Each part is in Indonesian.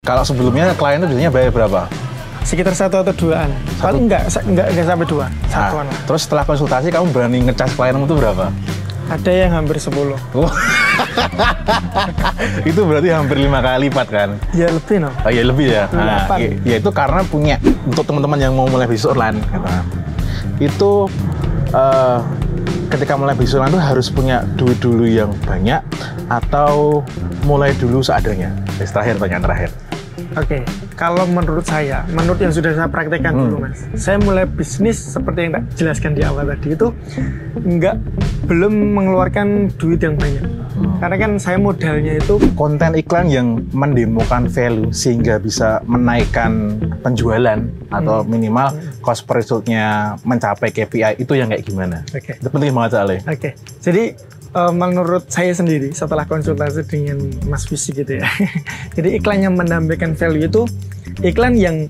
Kalau sebelumnya klien itu biasanya bayar berapa? Sekitar 1 atau 2-an. Paling enggak sampai 2, satuan lah. Terus setelah konsultasi kamu berani ngecas klienmu itu berapa? Ada yang hampir 10. Oh. Itu berarti hampir 5 kali lipat kan? Ya lebih no. Oh ya lebih ya. Nah, ya itu karena punya untuk teman-teman yang mau mulai bisnis online. Itu ketika mulai bisnis online itu harus punya duit dulu yang banyak atau mulai dulu seadanya. Terakhir, pertanyaan terakhir. Oke, kalau menurut yang sudah saya praktekkan dulu mas, saya mulai bisnis seperti yang tak jelaskan di awal tadi itu belum mengeluarkan duit yang banyak. Karena kan saya modalnya itu konten iklan yang mendemokan value sehingga bisa menaikkan penjualan atau minimal cost per resultnya mencapai KPI itu yang kayak gimana? Itu penting banget soalnya. Jadi menurut saya sendiri setelah konsultasi dengan Mas Visi gitu ya. Jadi iklan yang menambahkan value itu iklan yang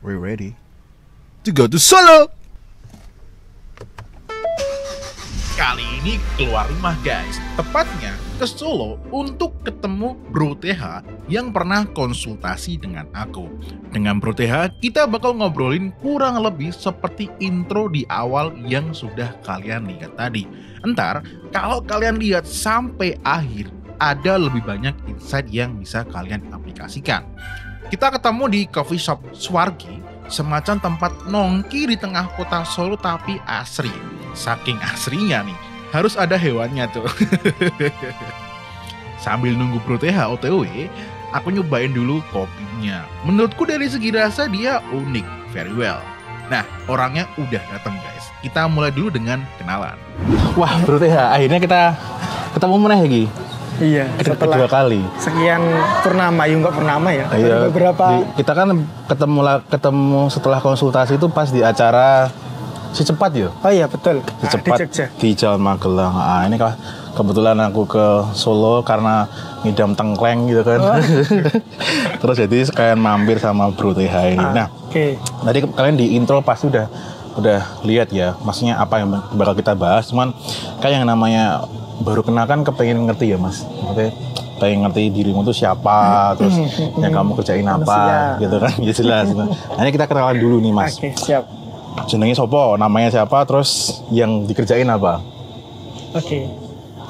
We're ready to go to Solo. Kali ini keluar rumah guys, tepatnya ke Solo untuk ketemu Bro TH yang pernah konsultasi dengan aku. Dengan Bro TH, kita bakal ngobrolin kurang lebih seperti intro di awal yang sudah kalian lihat tadi. Entar, kalau kalian lihat sampai akhir, ada lebih banyak insight yang bisa kalian aplikasikan. Kita ketemu di coffee shop Swargi, semacam tempat nongki di tengah kota Solo tapi asri. Saking asrinya nih, harus ada hewannya tuh. Sambil nunggu Bro TH OTW, aku nyobain dulu kopinya. Menurutku dari segi rasa dia unik, very well. Nah, orangnya udah datang guys. Kita mulai dulu dengan kenalan. Wah, Bro TH, akhirnya kita ketemu mana lagi? Iya, setelah 2 kali. Sekian purnama, enggak purnama ya. Iya, beberapa kita kan ketemu setelah konsultasi itu pas di acara Si Cepat ya? Oh iya betul. Si Cepat di Jalan Magelang. Ini kebetulan aku ke Solo karena ngidam tengkleng gitu kan. Terus jadi sekalian mampir sama Bro TH ini. Nah, tadi kalian di intro pasti udah lihat ya, maksudnya apa yang bakal kita bahas. Cuman kayak yang namanya baru kenal kan kepengen ngerti ya mas. Maksudnya pengen ngerti dirimu tuh siapa, terus yang kamu kerjain apa, gitu kan? Ya jelas. Nah, ini kita kenalan dulu nih mas. Oke, siap. Jenengnya sopo, namanya siapa, terus yang dikerjain apa?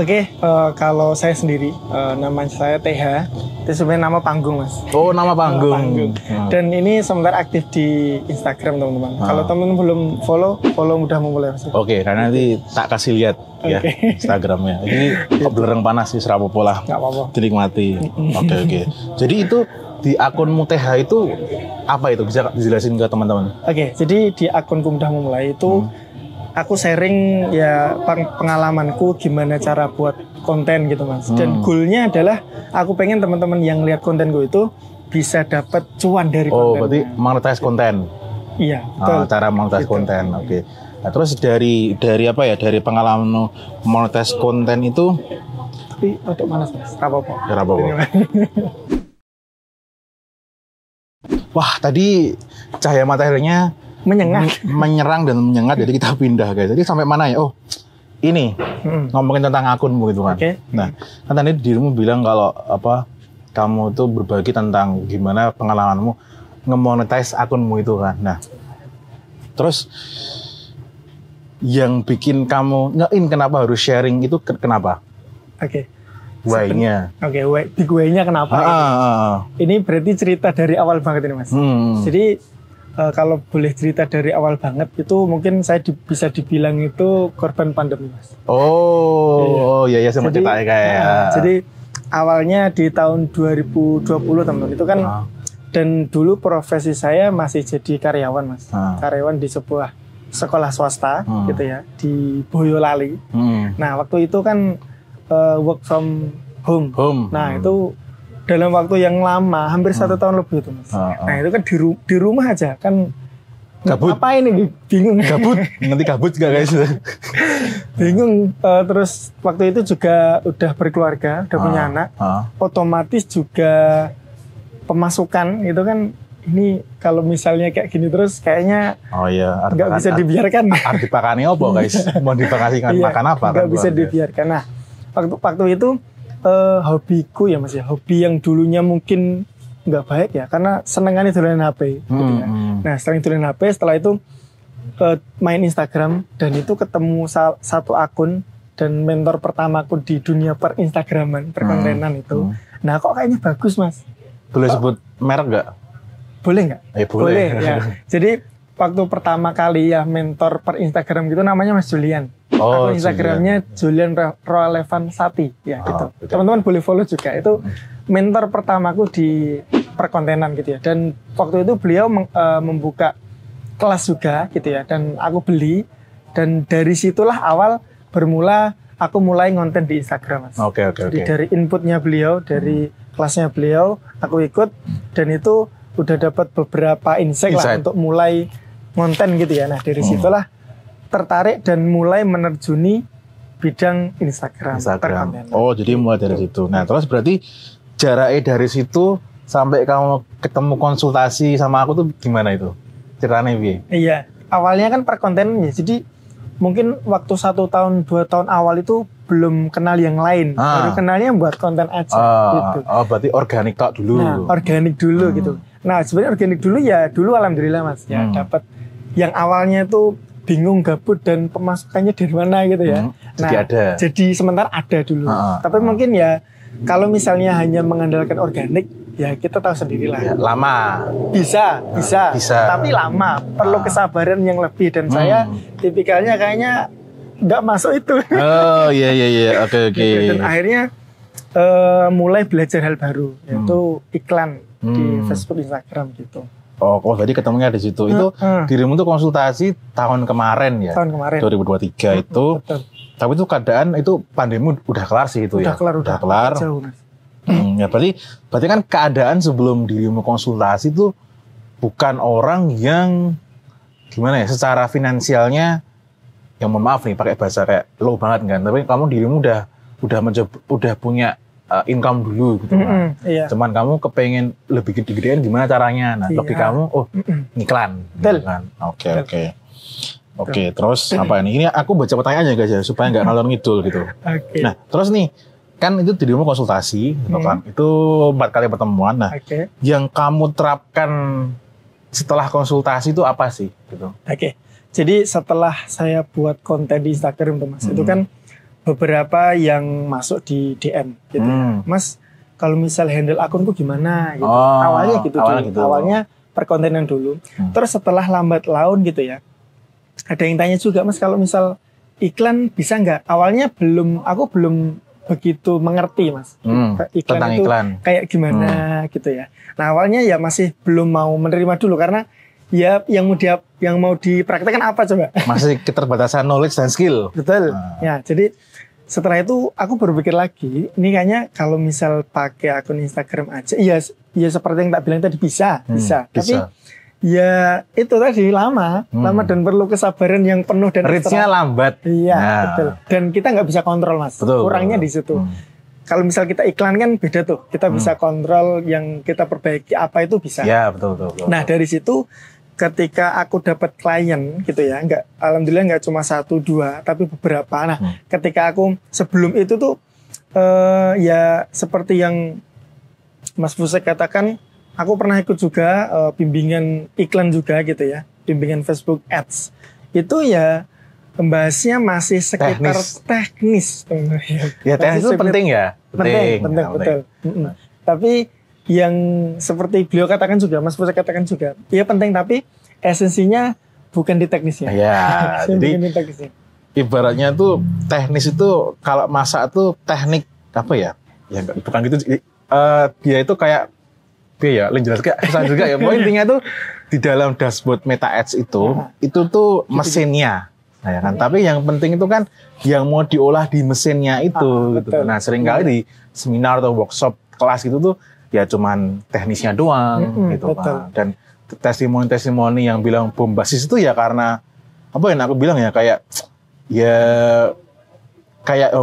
Oke, kalau saya sendiri, nama saya TH, itu sebenarnya nama panggung mas. Oh, nama panggung. Dan ini sebentar aktif di Instagram teman-teman. Kalau teman-teman belum follow mudah memulai mas. Oke, karena nanti tak kasih lihat ya Instagramnya. Ini belerang panas sih, serapopo lah. Nggak apa-apa. Dinikmati. Oke. Jadi itu di akunmu TH itu apa itu? Bisa dijelasin ke teman-teman? Oke, jadi di akunku mudah memulai itu aku sharing ya pengalamanku gimana cara buat konten gitu mas. Dan goalnya adalah aku pengen teman-teman yang lihat kontenku itu bisa dapat cuan dari konten. Oh, berarti monetize konten. Iya, betul. Cara monetize gitu. konten. Oke. Nah, terus dari apa ya? Dari pengalaman monetize konten itu tapi untuk manas mas, apa-apa. Wah, tadi cahaya mataharinya menyerang dan menyengat, jadi kita pindah guys. Jadi sampai mana ya? Oh, ini ngomongin tentang akunmu gitu kan. Nah, kan tadi dirimu bilang kalau kamu tuh berbagi tentang gimana pengalamanmu nge-monetize akunmu itu kan. Nah, terus yang bikin kamu nge-in kenapa harus sharing itu kenapa? Why-nya. Big why-nya kenapa? Ini berarti cerita dari awal banget ini mas. Jadi kalau boleh cerita dari awal banget itu mungkin saya bisa dibilang itu korban pandemi mas. Oh iya sama ceritanya kayak. Jadi awalnya di tahun 2020 teman-teman itu kan dan dulu profesi saya masih jadi karyawan mas. Karyawan di sebuah sekolah swasta gitu ya di Boyolali. Nah waktu itu kan work from home. Nah itu dalam waktu yang lama, hampir 1 tahun lebih itu mas. Nah itu kan di rumah aja kan. Gabut. Apa ini? Bingung. Gabut. Nanti gabut gak guys? Bingung. Terus waktu itu juga udah berkeluarga, udah punya anak. Otomatis juga pemasukan itu kan ini kalau misalnya kayak gini terus kayaknya nggak bisa dibiarkan. Arti pakani apa guys? Mau dipakasikan makan apa? Nggak bisa dibiarkan. Nah, waktu itu hobiku ya Mas ya, hobi yang dulunya mungkin nggak baik ya, karena senengannya dolanan HP. Gitu ya. Nah, sering dolanan HP, setelah itu main Instagram dan itu ketemu satu akun dan mentor pertamaku di dunia per-Instagraman, perkontenan itu. Nah, kok kayaknya bagus Mas. Boleh sebut merek nggak? Boleh nggak? Boleh. Ya. Jadi waktu pertama kali ya mentor per Instagram gitu namanya Mas Julian. Akun Instagramnya Julian Roalevan Sati ya gitu. Teman-teman boleh follow juga. Itu mentor pertamaku di perkontenan gitu ya. Dan waktu itu beliau membuka kelas juga gitu ya. Dan aku beli dan dari situlah awal bermula aku mulai ngonten di Instagram Mas. Jadi dari inputnya beliau, dari kelasnya beliau, aku ikut dan itu udah dapat beberapa insight lah untuk mulai ngonten gitu ya. Nah dari situlah tertarik dan mulai menerjuni bidang Instagram. Oh jadi mulai dari situ. Nah terus berarti jaraknya dari situ sampai kamu ketemu konsultasi sama aku tuh gimana itu? Ceritanya Bi? Iya, awalnya kan perkontenan ya. Jadi mungkin waktu 1 tahun 2 tahun awal itu belum kenal yang lain, baru kenalnya buat konten aja gitu. Oh berarti organik tak dulu. Nah organik dulu gitu. Nah sebenarnya organik dulu ya dulu alhamdulillah Mas ya dapat yang awalnya tuh bingung gabut dan pemasukannya dari mana gitu ya. Jadi sementara ada dulu. Tapi mungkin ya kalau misalnya hanya mengandalkan organik ya kita tahu sendiri lah. Lama. Bisa. Tapi lama. Perlu kesabaran yang lebih dan saya tipikalnya kayaknya nggak masuk itu. Oh iya. Oke. Dan akhirnya mulai belajar hal baru yaitu iklan di Facebook, Instagram gitu. Oh, jadi ketemunya di situ. Itu dirimu tuh konsultasi tahun kemarin ya? Tahun kemarin. 2023 itu. Betul. Tapi itu keadaan itu pandemi udah kelar sih itu udah ya? Udah kelar. Jauh, Mas. Ya berarti kan keadaan sebelum dirimu konsultasi itu bukan orang yang gimana ya? Secara finansialnya, yang mohon maaf nih pakai bahasa kayak low banget kan? Tapi kamu dirimu udah punya income dulu gitu kan. Iya. Cuman kamu kepengen lebih gede-gedean gimana caranya. Nah, tapi kamu ngiklan gitu kan. Oke, terus apa ini? Ini aku baca pertanyaannya guys ya supaya enggak ngalor ngidul gitu. Nah, terus nih kan itu dirimu konsultasi gitu kan. Itu 4 kali pertemuan. Nah, yang kamu terapkan setelah konsultasi itu apa sih gitu? Jadi setelah saya buat konten di Instagram tuh Mas, itu kan beberapa yang masuk di DM gitu. Mas, kalau misal handle akunku gimana gitu. Awalnya gitu. Awalnya perkontenan dulu. Terus setelah lambat laun gitu ya. Ada yang tanya juga, Mas, kalau misal iklan bisa nggak? Awalnya aku belum begitu mengerti, Mas. Tentang itu iklan kayak gimana gitu ya. Nah, awalnya ya masih belum mau menerima dulu karena ya yang mau dipraktekkan apa coba? Masih keterbatasan knowledge dan skill. Betul. Ya, jadi setelah itu aku berpikir lagi, ini kayaknya kalau misal pakai akun Instagram aja, ya seperti yang tak bilang tadi bisa. Tapi ya itu tadi lama dan perlu kesabaran yang penuh dan reach-nya lambat. Iya, betul. Dan kita nggak bisa kontrol, Mas. Kurangnya di situ. Kalau misal kita iklan kan beda tuh, kita bisa kontrol yang kita perbaiki apa itu bisa. Iya, betul. Nah dari situ ketika aku dapat klien gitu ya, alhamdulillah nggak cuma 1, 2, tapi beberapa. Nah, ketika aku sebelum itu tuh ya seperti yang Mas Fusek katakan, aku pernah ikut juga bimbingan iklan juga gitu ya, bimbingan Facebook Ads. Itu ya pembahasnya masih sekitar teknis. Ya teknis itu penting ya. Penting, betul. Tapi yang seperti beliau katakan juga, Mas Fusek katakan juga, ya penting tapi esensinya bukan di teknisnya. Ya, jadi ibaratnya tuh teknis itu kalau masak tuh teknik apa ya? Ya bukan gitu. Dia itu kayak jelas kayak susah juga ya. Pokoknya intinya tuh di dalam dashboard Meta Ads itu tuh mesinnya. Nah, ya kan? Tapi yang penting itu kan yang mau diolah di mesinnya itu gitu. Nah, seringkali di seminar atau workshop kelas gitu tuh ya cuman teknisnya doang gitu Pak. Dan testimoni yang bilang bombastis itu ya karena apa ya aku bilang ya kayak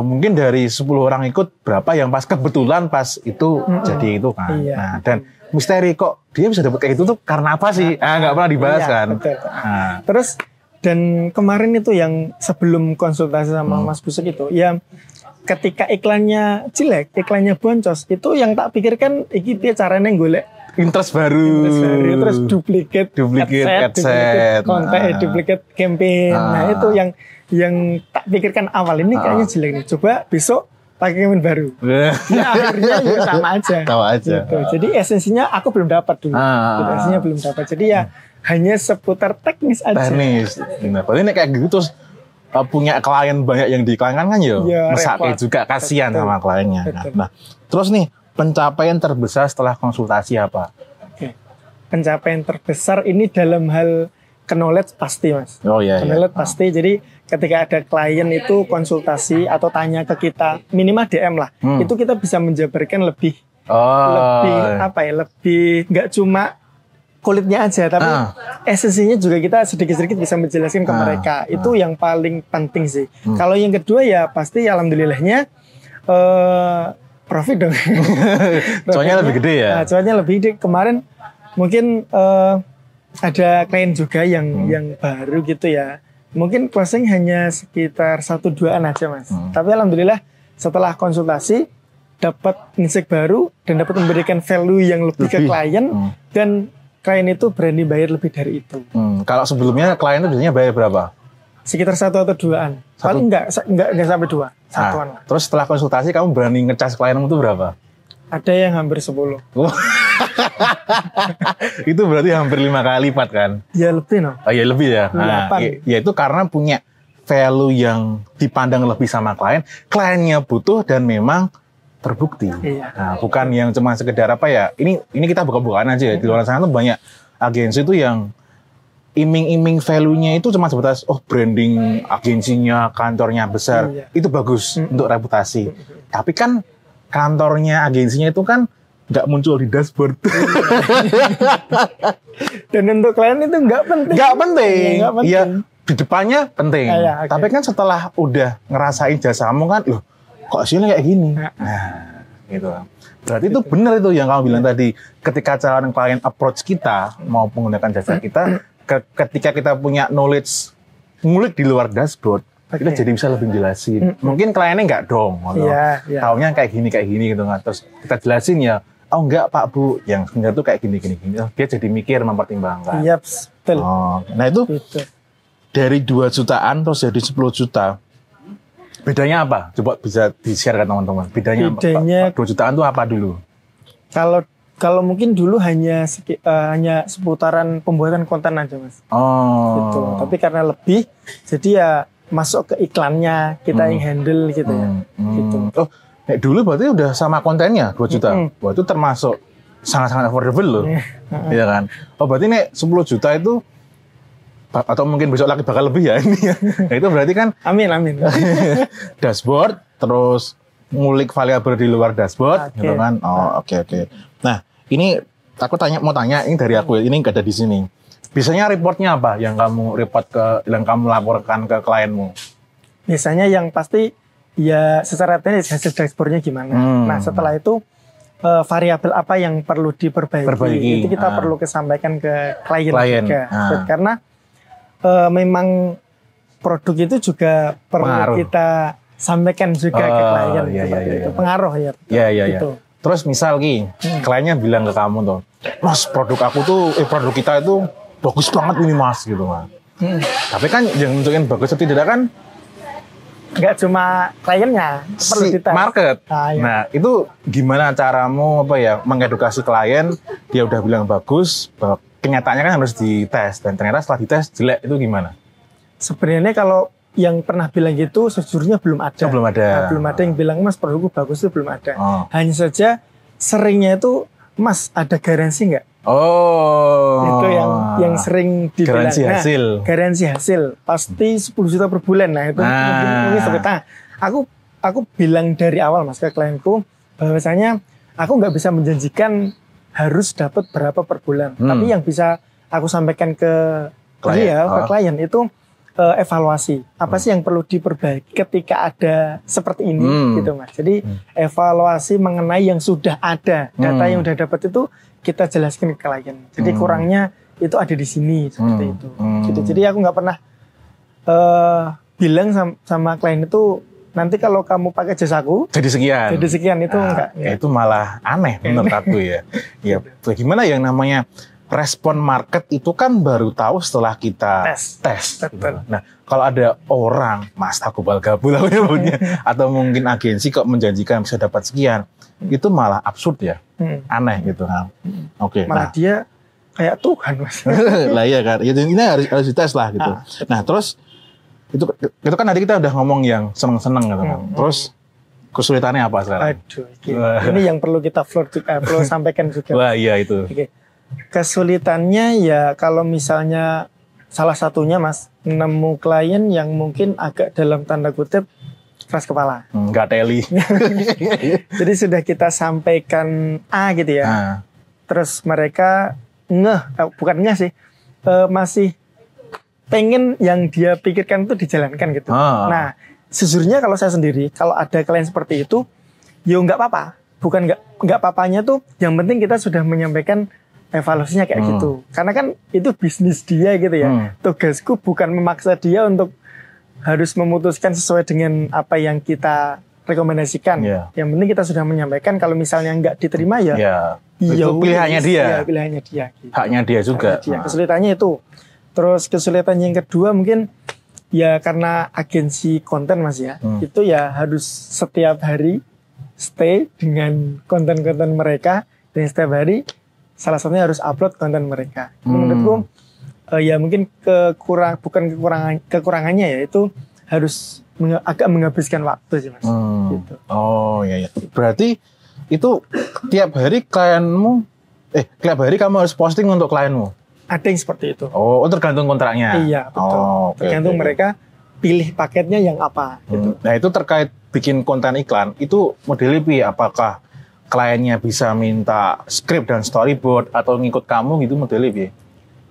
mungkin dari 10 orang ikut berapa yang pas kebetulan pas itu jadi itu kan. Nah, dan misteri kok dia bisa dapat kayak gitu tuh karena apa sih? Nggak pernah dibahas kan. Betul. Terus dan kemarin itu yang sebelum konsultasi sama Mas Busuk itu, ya ketika iklannya jelek, iklannya boncos, itu yang tak pikirkan iki piye carane golek interest baru, terus duplicate adset, konten, duplicate campaign. Nah itu yang tak pikirkan awal ini kayaknya jelek nih. Coba besok pakai campaign baru. Ya akhirnya ya sama aja. Gitu. Jadi esensinya aku belum dapat dulu. Esensinya belum dapat. Jadi ya hanya seputar teknis aja. Teknis. Nah, berarti kayak gitu terus punya klien banyak yang diiklankan kan ya mesake juga kasihan sama kliennya. Nah, terus nih pencapaian terbesar setelah konsultasi apa? Oke. Pencapaian terbesar ini dalam hal knowledge pasti Mas. Oh iya. Knowledge pasti. Jadi ketika ada klien itu konsultasi atau tanya ke kita, minimal DM lah, itu kita bisa menjabarkan lebih nggak cuma kulitnya aja, tapi esensinya juga kita sedikit-sedikit bisa menjelaskan ke mereka. Itu yang paling penting sih. Kalau yang kedua ya pasti alhamdulillahnya profit dong. Cuannya lebih gede ya? Cuannya lebih gede. Kemarin mungkin ada klien juga yang baru gitu ya. Mungkin closing hanya sekitar 1-2an aja Mas. Tapi alhamdulillah setelah konsultasi dapat insight baru dan dapat memberikan value yang lebih ke klien dan klien itu berani bayar lebih dari itu. Kalau sebelumnya klien itu biasanya bayar berapa? Sekitar 1 atau 2an. Paling enggak sampai 2, 1-an. Terus setelah konsultasi kamu berani ngecas klienmu itu berapa? Ada yang hampir 10. Itu berarti hampir 5 kali lipat kan? Ya lebih Oh ya lebih ya. Ya itu karena punya value yang dipandang lebih sama klien. Kliennya butuh dan memang terbukti. Iya. Nah, bukan yang cuma sekedar apa ya. Ini kita buka-bukaan aja ya. Di luar sana tuh banyak agensi itu yang iming-iming value-nya itu cuma sebatas branding agensinya, kantornya besar. Itu bagus untuk reputasi. Tapi kan kantornya agensinya itu kan nggak muncul di dashboard. Dan untuk klien itu nggak penting. Iya, di depannya penting. Tapi kan setelah udah ngerasain jasamu kan, loh kok hasilnya kayak gini. Nah, gitu. Berarti itu benar itu yang kamu bilang tadi. Ketika calon klien approach kita mau menggunakan jasa kita, ketika kita punya knowledge ngulik di luar dashboard, kita jadi bisa lebih jelasin. Mungkin kliennya nggak dong, taunya kayak gini gitu kan. Terus kita jelasin ya, oh enggak Pak Bu, yang sebenarnya tuh kayak gini. Dia jadi mikir, mempertimbangkan. Iya, betul. Nah itu dari 2 jutaan terus jadi 10 juta. Bedanya apa? Coba bisa di-share ke teman-teman. Bedanya apa? 2 jutaan tuh apa dulu? Kalau mungkin dulu hanya seputaran pembuatan konten aja Mas. Gitu. Tapi karena lebih, jadi ya masuk ke iklannya kita yang handle gitu ya. Gitu. Dulu berarti udah sama kontennya 2 juta. Wah itu termasuk sangat-sangat affordable loh. Iya kan? Berarti nih 10 juta itu atau mungkin besok lagi bakal lebih ya ini ya. Nah, itu berarti kan amin. Dashboard terus ngulik variabel di luar dashboard gitu kan. Oke. Nah, ini aku mau tanya ini dari aku ini enggak ada di sini. Biasanya reportnya apa yang kamu laporkan ke klienmu? Biasanya yang pasti ya secara teknis hasil dashboardnya gimana. Nah setelah itu variabel apa yang perlu diperbaiki. Itu kita perlu sampaikan ke klien juga. Karena memang produk itu juga perlu kita sampaikan juga ke klien. Itu pengaruh ya. Gitu. Terus misal kliennya bilang ke kamu tuh, Mas produk kita itu bagus banget ini Mas gitu kan. Tapi kan yang nentuin bagus atau tidak kan nggak cuma kliennya, perlu dites. Market. Nah, itu gimana caramu mengedukasi klien, dia udah bilang bagus, kenyataannya kan harus dites dan ternyata setelah dites jelek, itu gimana? Sebenarnya kalau yang pernah bilang gitu sejujurnya belum ada. Belum ada yang bilang Mas produkku bagus itu belum ada. Hanya saja seringnya itu Mas ada garansi nggak? Itu yang sering dibilang. Garansi hasil pasti 10 juta per bulan. Nah itu mungkin seperti aku bilang dari awal Mas ke klienku bahwasanya aku nggak bisa menjanjikan harus dapat berapa per bulan. Tapi yang bisa aku sampaikan ke klien itu evaluasi. Apa sih yang perlu diperbaiki ketika ada seperti ini gitu Mas. Jadi evaluasi mengenai yang sudah ada. Data yang sudah dapat itu kita jelaskan ke klien. Jadi kurangnya itu ada di sini seperti itu. Gitu. Jadi aku nggak pernah bilang sama klien itu nanti kalau kamu pakai jasaku jadi sekian itu enggak. Ya, itu malah aneh menurut aku ya. Ya bagaimana yang namanya respon market itu kan baru tahu setelah kita tes. Gitu. Nah kalau ada orang mas takubal gabul punya atau mungkin agensi kok menjanjikan bisa dapat sekian, itu malah absurd ya, aneh gitu kan. Oke. Malah dia kayak Tuhan mas. Lah iya kan, ini harus dites lah gitu. Nah terus itu kan tadi kita udah ngomong yang seneng-seneng gitu kan. Terus kesulitannya apa sekarang? Aduh, ini yang perlu kita perlu sampaikan juga. Wah iya itu. Oke. Kesulitannya ya kalau misalnya salah satunya mas nemu klien yang mungkin agak dalam tanda kutip keras kepala. Nggak teli. Jadi sudah kita sampaikan A gitu ya. Terus mereka bukan sih, masih pengen yang dia pikirkan itu dijalankan gitu. Nah, sejujurnya kalau saya sendiri, kalau ada klien seperti itu, ya nggak apa-apa. Bukan nggak apa-apanya tuh, yang penting kita sudah menyampaikan evaluasinya kayak gitu. Karena kan itu bisnis dia gitu ya. Tugasku bukan memaksa dia untuk harus memutuskan sesuai dengan apa yang kita rekomendasikan. Yang penting kita sudah menyampaikan. Kalau misalnya nggak diterima ya itu pilihannya dia. Pilihannya dia. Gitu. Haknya dia juga. Kesulitannya itu. Terus kesulitan yang kedua mungkin ya karena agensi konten mas ya, itu ya harus setiap hari stay dengan konten-konten mereka dan setiap hari salah satunya harus upload konten mereka. Menurutku ya mungkin kekurangannya ya itu harus agak menghabiskan waktu sih mas. Gitu. Oh iya. Berarti itu tiap hari tiap hari kamu harus posting untuk klienmu? Ada yang seperti itu. Oh, tergantung kontraknya. Iya, betul. Tergantung mereka pilih paketnya yang apa gitu. Nah, itu terkait bikin konten iklan, itu modelnya apakah kliennya bisa minta skrip dan storyboard atau ngikut kamu gitu modelnya?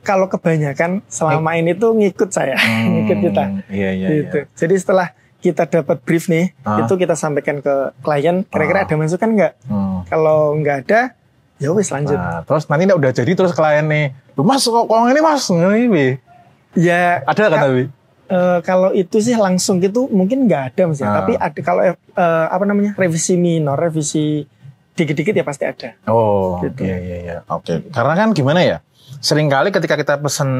Kalau kebanyakan selama ini tuh ngikut saya, ngikut kita. Iya. Gitu. Jadi setelah kita dapat brief nih, itu kita sampaikan ke klien, kira-kira ada masukan nggak? Kalau nggak ada, ya wis lanjut. Terus nanti udah jadi terus klien nih, mas kok ini mas ini ya ada kan tapi kalau itu sih langsung gitu mungkin nggak ada mas ya. Tapi ada kalau revisi minor, revisi dikit-dikit ya pasti ada. Gitu. Iya. Oke. Karena kan gimana ya, seringkali ketika kita pesen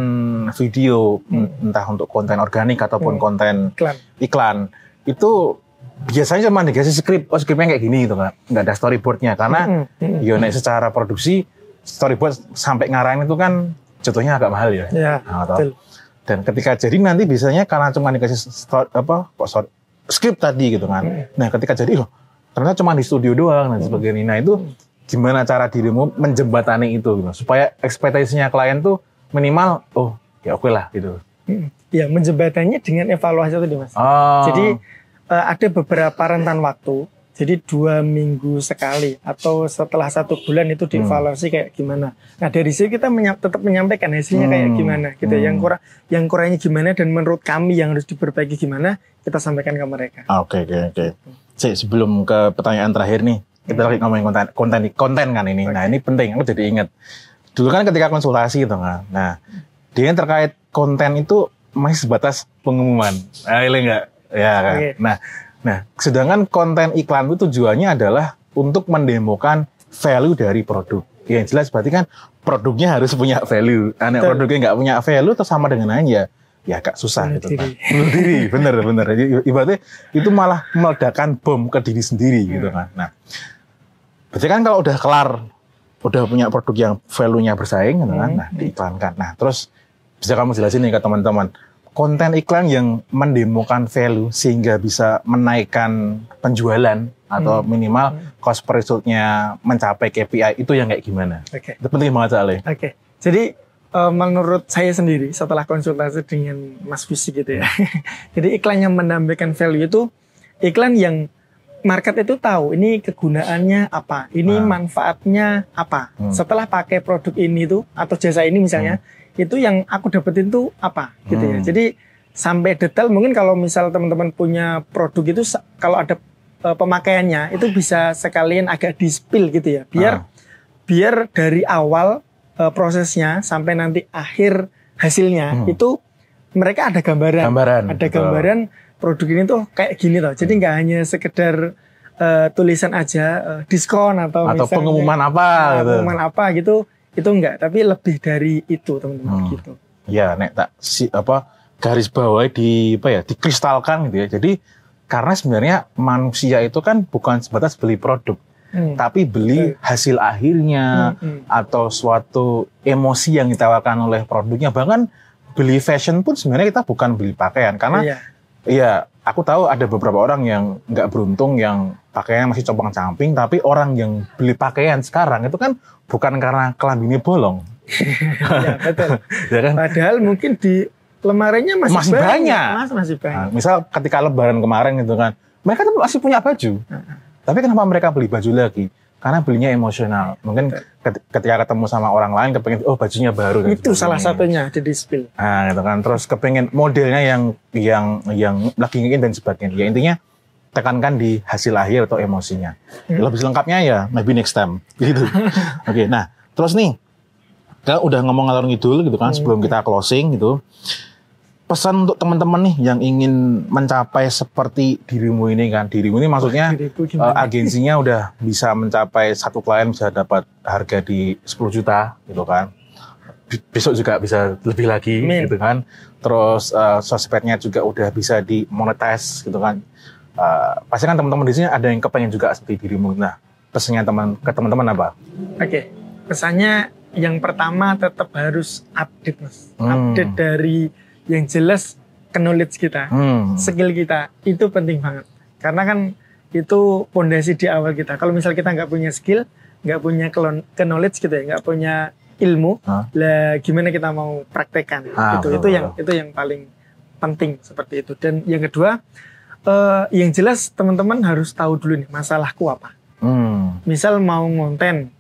video entah untuk konten organik ataupun konten iklan itu biasanya cuma dikasih skripnya kayak gini gitu kan, nggak ada storyboardnya karena secara produksi storyboard sampai ngarahin itu kan jatuhnya agak mahal ya. Betul. Dan ketika jadi nanti biasanya karena cuma dikasih skrip tadi gitu kan. Nah ketika jadi ternyata cuma di studio doang dan sebagainya. Nah itu gimana cara dirimu menjembatani itu gitu, supaya ekspektasinya klien tuh minimal ya oke lah gitu. Ya menjembatannya dengan evaluasi tadi mas. Jadi ada beberapa rentan waktu. Jadi 2 minggu sekali atau setelah 1 bulan itu dievaluasi kayak gimana. Nah dari situ kita tetap menyampaikan hasilnya kayak gimana gitu. Yang kurangnya gimana dan menurut kami yang harus diperbaiki gimana kita sampaikan ke mereka. Oke. Sebelum ke pertanyaan terakhir nih, kita lagi ngomongin konten kan ini. Nah ini penting, aku jadi ingat. Dulu kan ketika konsultasi gitu kan. Nah dia terkait konten itu masih sebatas pengumuman. Ini enggak? Ya kan. Nah, sedangkan konten iklan itu tujuannya adalah untuk mendemokan value dari produk. Yang jelas berarti kan produknya harus punya value. Produknya nggak punya value terus sama dengan aja, ya agak susah gitu kan. Bunuh diri, bener. Ibaratnya itu malah meledakan bom ke diri sendiri gitu kan. Nah, berarti kan kalau udah kelar, udah punya produk yang value-nya bersaing gitu kan, nah diiklankan. Nah, terus bisa kamu jelasin nih ke teman-teman. Konten iklan yang mendemokan value sehingga bisa menaikkan penjualan atau minimal cost per resultnya mencapai KPI itu yang kayak gimana? Itu penting banget soalnya. Jadi menurut saya sendiri setelah konsultasi dengan Mas Visi gitu ya. Jadi iklan yang menambahkan value itu iklan yang market itu tahu ini kegunaannya apa, ini manfaatnya apa. Setelah pakai produk ini tuh atau jasa ini misalnya, itu yang aku dapetin tuh apa gitu ya. Jadi sampai detail mungkin kalau misal teman-teman punya produk itu kalau ada pemakaiannya itu bisa sekalian agak di-spill gitu ya. Biar biar dari awal prosesnya sampai nanti akhir hasilnya itu mereka ada gambaran produk ini tuh kayak gini loh. Jadi nggak hanya sekedar tulisan aja diskon atau misalnya, pengumuman apa gitu. Pengumuman apa gitu, itu enggak, tapi lebih dari itu teman-teman gitu. Ya, nek tak garis bawahi dikristalkan gitu ya. Jadi karena sebenarnya manusia itu kan bukan sebatas beli produk, tapi beli hasil akhirnya atau suatu emosi yang ditawarkan oleh produknya. Bahkan beli fashion pun sebenarnya kita bukan beli pakaian, karena aku tahu ada beberapa orang yang nggak beruntung yang pakaiannya masih compang-camping, tapi orang yang beli pakaian sekarang itu kan bukan karena kelambinya bolong. Ya, betul. Ya kan? Padahal mungkin di lemarinya masih banyak. Masih banyak. Nah, misal ketika lebaran kemarin gitu kan, mereka tuh masih punya baju. Tapi kenapa mereka beli baju lagi? Karena belinya emosional. Mungkin ketika ketemu sama orang lain kepengen bajunya baru. Itu salah satunya di display. Nah, gitu kan. Terus kepengen modelnya yang lagi ingin dan sebagainya. Ya intinya tekankan di hasil akhir atau emosinya. Lebih lengkapnya ya maybe next time gitu. Oke, nah terus nih kita udah ngomong ngalor ngidul gitu kan sebelum kita closing gitu. Pesan untuk teman-teman nih yang ingin mencapai seperti dirimu ini kan. Dirimu ini maksudnya agensinya udah bisa mencapai satu klien bisa dapat harga di 10 juta gitu kan. Besok juga bisa lebih lagi gitu kan. Terus sosmednya juga udah bisa dimonetize gitu kan. Pasti kan teman-teman di sini ada yang kepengen juga seperti dirimu. Nah, pesannya ke teman-teman apa? Oke, pesannya yang pertama tetap harus update, Mas. Update dari yang jelas knowledge kita, skill kita, itu penting banget. Karena kan itu pondasi di awal kita. Kalau misal kita nggak punya skill, nggak punya knowledge gitu ya, nggak punya ilmu, lah gimana kita mau praktekkan? Itu yang paling penting seperti itu. Dan yang kedua, yang jelas teman-teman harus tahu dulu nih masalahku apa. Misal mau ngonten,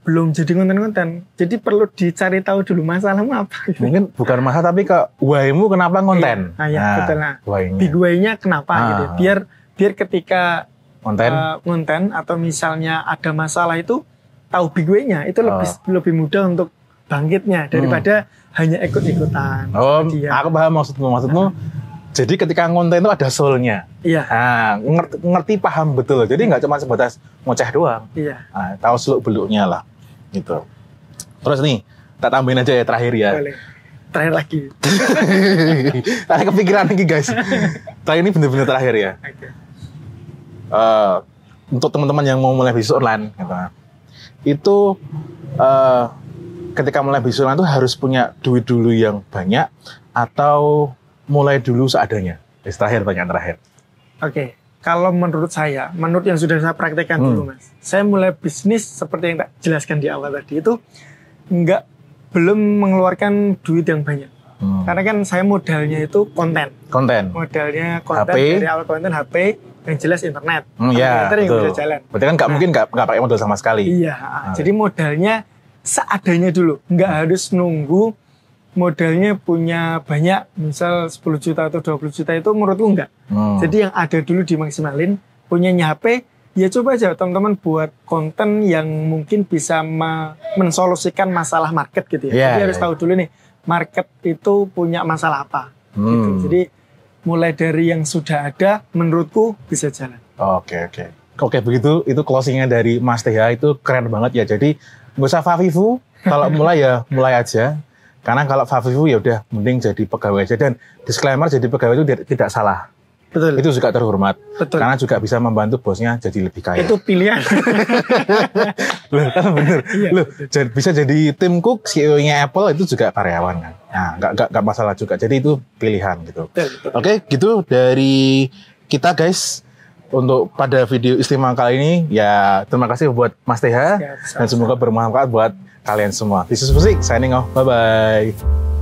belum jadi konten-konten, jadi perlu dicari tahu dulu masalahmu apa. Mungkin bukan masalah tapi why-mu kenapa konten. Betul. Big why-nya kenapa gitu. Biar ketika konten atau misalnya ada masalah itu tahu big why-nya, itu lebih mudah untuk bangkitnya daripada hanya ikut-ikutan. Aku paham maksudmu. Jadi ketika ngonten itu ada soul-nya. Iya. Nah, ngerti paham betul. Jadi nggak cuma sebatas ngoceh doang. Iya. Nah, tahu seluk-beluknya lah. Gitu. Terus nih, tak tambahin aja ya terakhir ya. Boleh. Terakhir lagi. Tadi kepikiran lagi guys. Terakhir ini bener-bener terakhir ya. Okay. Untuk teman-teman yang mau mulai bisnis online, gitu. Itu ketika mulai bisnis online itu harus punya duit dulu yang banyak atau mulai dulu seadanya. Pertanyaan terakhir. Oke, kalau menurut yang sudah saya praktekkan dulu, Mas. Saya mulai bisnis seperti yang tak jelaskan di awal tadi itu belum mengeluarkan duit yang banyak. Karena kan saya modalnya itu konten. Modalnya konten HP. Dari awal konten HP, yang jelas internet. Iya, internet yang bisa jalan. Berarti kan mungkin nggak pakai modal sama sekali. Iya, jadi modalnya seadanya dulu. Nggak harus nunggu modalnya punya banyak, misal 10 juta atau 20 juta itu menurutku enggak. Jadi yang ada dulu dimaksimalin, punyanya HP, ya coba aja teman-teman buat konten yang mungkin bisa mensolusikan masalah market gitu ya. Jadi harus tahu dulu nih, market itu punya masalah apa. Gitu. Jadi mulai dari yang sudah ada, menurutku bisa jalan. Oke, begitu itu closingnya dari Mas TH itu keren banget ya. Jadi nggak usah fafifu, kalau mulai ya mulai aja. Karena kalau fafifu ya udah mending jadi pegawai aja, dan disclaimer jadi pegawai itu tidak salah. Betul. Itu juga terhormat. Betul. Karena juga bisa membantu bosnya jadi lebih kaya. Itu pilihan. Loh, kan bener. Iya, loh, bisa jadi Tim Cook, CEO-nya Apple itu juga karyawan kan. Nah, nggak masalah juga. Jadi itu pilihan gitu. Betul. Oke, gitu dari kita guys. Untuk pada video istimewa kali ini, ya terima kasih buat Mas TH. Dan semoga bermanfaat buat kalian semua. This is Musik, signing off. Bye-bye.